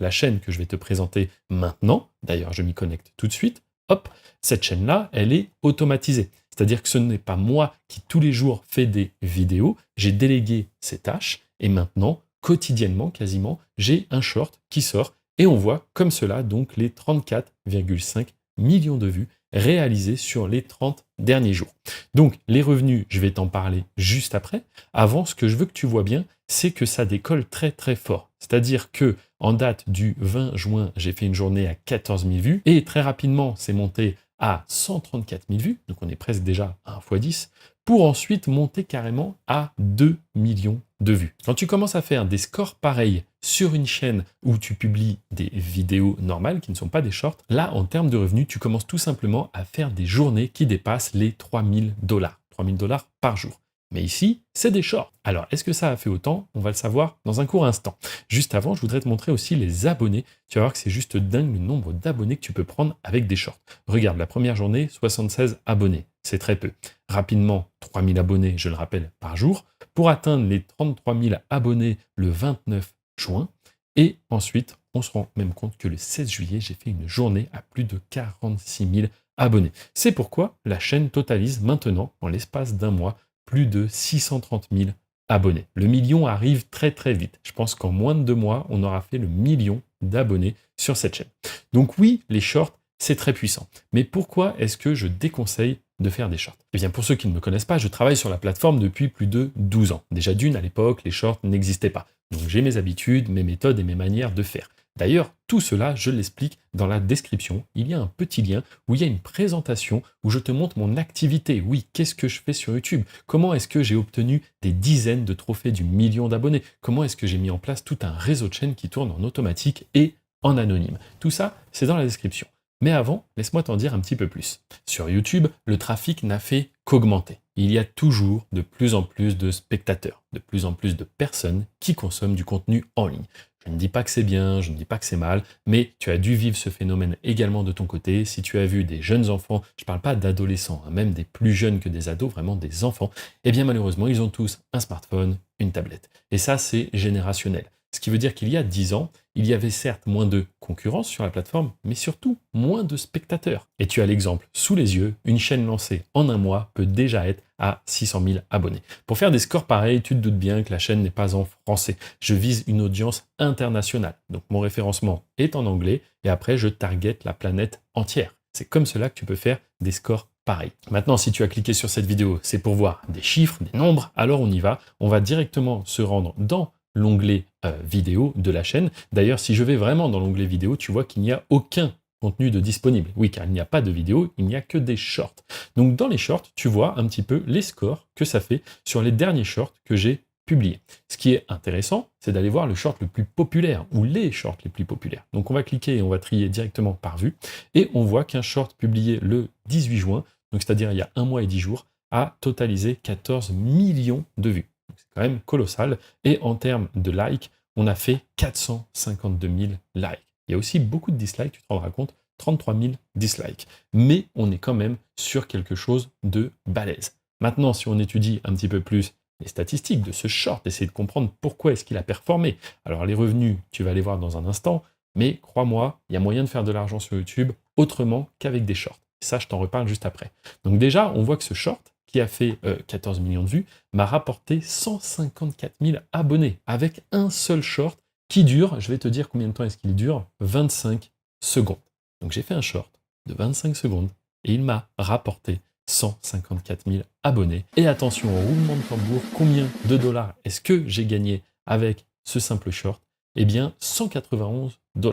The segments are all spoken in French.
la chaîne que je vais te présenter maintenant, d'ailleurs je m'y connecte tout de suite, hop, cette chaîne-là, elle est automatisée. C'est-à-dire que ce n'est pas moi qui tous les jours fais des vidéos, j'ai délégué ces tâches et maintenant, quotidiennement quasiment, j'ai un short qui sort et on voit comme cela donc les 34,5 millions de vues réalisées sur les 30 derniers jours. Donc les revenus, je vais t'en parler juste après. Avant, ce que je veux que tu vois bien, c'est que ça décolle très très fort. C'est-à-dire que en date du 20 juin, j'ai fait une journée à 14 000 vues et très rapidement, c'est monté à 134 000 vues, donc on est presque déjà à 1 x 10, pour ensuite monter carrément à 2 millions de vues. Quand tu commences à faire des scores pareils sur une chaîne où tu publies des vidéos normales qui ne sont pas des shorts, là, en termes de revenus, tu commences tout simplement à faire des journées qui dépassent les 3000 $. 3000 $ par jour. Mais ici, c'est des shorts. Alors, est-ce que ça a fait autant? On va le savoir dans un court instant. Juste avant, je voudrais te montrer aussi les abonnés. Tu vas voir que c'est juste dingue le nombre d'abonnés que tu peux prendre avec des shorts. Regarde, la première journée, 76 abonnés. C'est très peu. Rapidement, 3000 abonnés, je le rappelle, par jour, pour atteindre les 33 000 abonnés le 29 juin. Et ensuite, on se rend même compte que le 16 juillet, j'ai fait une journée à plus de 46 000 abonnés. C'est pourquoi la chaîne totalise maintenant, en l'espace d'un mois, plus de 630 000 abonnés. Le million arrive très très vite. Je pense qu'en moins de 2 mois, on aura fait le million d'abonnés sur cette chaîne. Donc oui, les shorts, c'est très puissant. Mais pourquoi est-ce que je déconseille de faire des shorts? Eh bien, pour ceux qui ne me connaissent pas, je travaille sur la plateforme depuis plus de 12 ans. Déjà d'une, à l'époque, les shorts n'existaient pas. Donc j'ai mes habitudes, mes méthodes et mes manières de faire. D'ailleurs, tout cela, je l'explique dans la description. Il y a un petit lien où il y a une présentation où je te montre mon activité. Oui, qu'est-ce que je fais sur YouTube? Comment est-ce que j'ai obtenu des dizaines de trophées du million d'abonnés? Comment est-ce que j'ai mis en place tout un réseau de chaînes qui tourne en automatique et en anonyme? Tout ça, c'est dans la description. Mais avant, laisse-moi t'en dire un petit peu plus. Sur YouTube, le trafic n'a fait qu'augmenter. Il y a toujours de plus en plus de spectateurs, de plus en plus de personnes qui consomment du contenu en ligne. Je ne dis pas que c'est bien, je ne dis pas que c'est mal, mais tu as dû vivre ce phénomène également de ton côté. Si tu as vu des jeunes enfants, je ne parle pas d'adolescents, hein, même des plus jeunes que des ados, vraiment des enfants, eh bien malheureusement, ils ont tous un smartphone, une tablette. Et ça, c'est générationnel. Ce qui veut dire qu'il y a 10 ans, il y avait certes moins de concurrence sur la plateforme, mais surtout moins de spectateurs. Et tu as l'exemple sous les yeux, une chaîne lancée en un mois peut déjà être à 600 000 abonnés. Pour faire des scores pareils, tu te doutes bien que la chaîne n'est pas en français. Je vise une audience internationale. Donc mon référencement est en anglais et après je target la planète entière. C'est comme cela que tu peux faire des scores pareils. Maintenant, si tu as cliqué sur cette vidéo, c'est pour voir des chiffres, des nombres, alors on y va. On va directement se rendre dans l'onglet vidéo de la chaîne. D'ailleurs, si je vais vraiment dans l'onglet vidéo, tu vois qu'il n'y a aucun contenu de disponible. Oui, car il n'y a pas de vidéo, il n'y a que des shorts. Donc dans les shorts, tu vois un petit peu les scores que ça fait sur les derniers shorts que j'ai publiés. Ce qui est intéressant, c'est d'aller voir le short le plus populaire ou les shorts les plus populaires. Donc on va cliquer et on va trier directement par vue et on voit qu'un short publié le 18 juin, donc c'est-à-dire il y a 1 mois et 10 jours, a totalisé 14 millions de vues. C'est quand même colossal. Et en termes de likes, on a fait 452 000 likes. Il y a aussi beaucoup de dislikes, tu te rendras compte, 33 000 dislikes. Mais on est quand même sur quelque chose de balèze. Maintenant, si on étudie un petit peu plus les statistiques de ce short, essayer de comprendre pourquoi est-ce qu'il a performé. Alors les revenus, tu vas les voir dans un instant, mais crois-moi, il y a moyen de faire de l'argent sur YouTube autrement qu'avec des shorts. Et ça, je t'en reparle juste après. Donc déjà, on voit que ce short, qui a fait 14 millions de vues, m'a rapporté 154 000 abonnés avec un seul short qui dure, je vais te dire combien de temps est-ce qu'il dure, 25 secondes. Donc j'ai fait un short de 25 secondes et il m'a rapporté 154 000 abonnés. Et attention au roulement de tambour, combien de dollars est-ce que j'ai gagné avec ce simple short? Eh bien 191 $.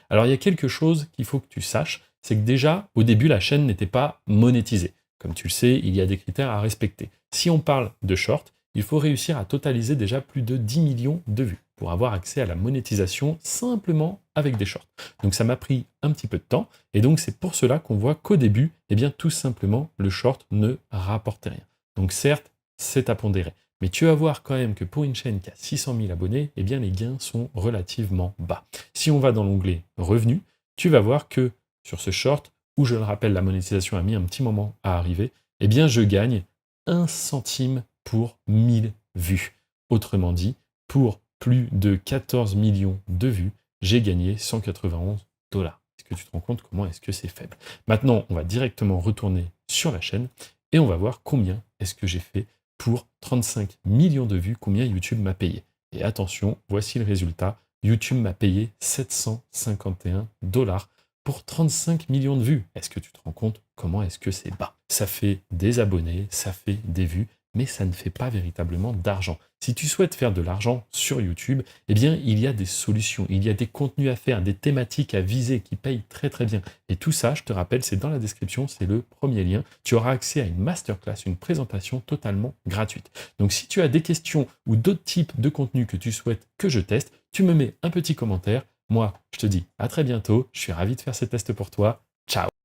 Alors il y a quelque chose qu'il faut que tu saches, c'est que déjà au début la chaîne n'était pas monétisée. Comme tu le sais, il y a des critères à respecter. Si on parle de short, il faut réussir à totaliser déjà plus de 10 millions de vues pour avoir accès à la monétisation simplement avec des shorts. Donc ça m'a pris un petit peu de temps, et donc c'est pour cela qu'on voit qu'au début, eh bien tout simplement, le short ne rapportait rien. Donc certes, c'est à pondérer. Mais tu vas voir quand même que pour une chaîne qui a 600 000 abonnés, eh bien les gains sont relativement bas. Si on va dans l'onglet revenus, tu vas voir que sur ce short, où je le rappelle, la monétisation a mis un petit moment à arriver, eh bien je gagne 1 centime pour 1000 vues. Autrement dit, pour plus de 14 millions de vues, j'ai gagné 191 $. Est-ce que tu te rends compte comment est-ce que c'est faible? Maintenant, on va directement retourner sur la chaîne et on va voir combien est-ce que j'ai fait pour 35 millions de vues, combien YouTube m'a payé. Et attention, voici le résultat. YouTube m'a payé 751 $ pour 35 millions de vues. Est-ce que tu te rends compte comment est-ce que c'est bas? Ça fait des abonnés, ça fait des vues, mais ça ne fait pas véritablement d'argent. Si tu souhaites faire de l'argent sur YouTube, eh bien, il y a des solutions, il y a des contenus à faire, des thématiques à viser qui payent très très bien. Et tout ça, je te rappelle, c'est dans la description, c'est le premier lien. Tu auras accès à une masterclass, une présentation totalement gratuite. Donc si tu as des questions ou d'autres types de contenus que tu souhaites que je teste, tu me mets un petit commentaire. Moi, je te dis à très bientôt. Je suis ravi de faire ces tests pour toi. Ciao!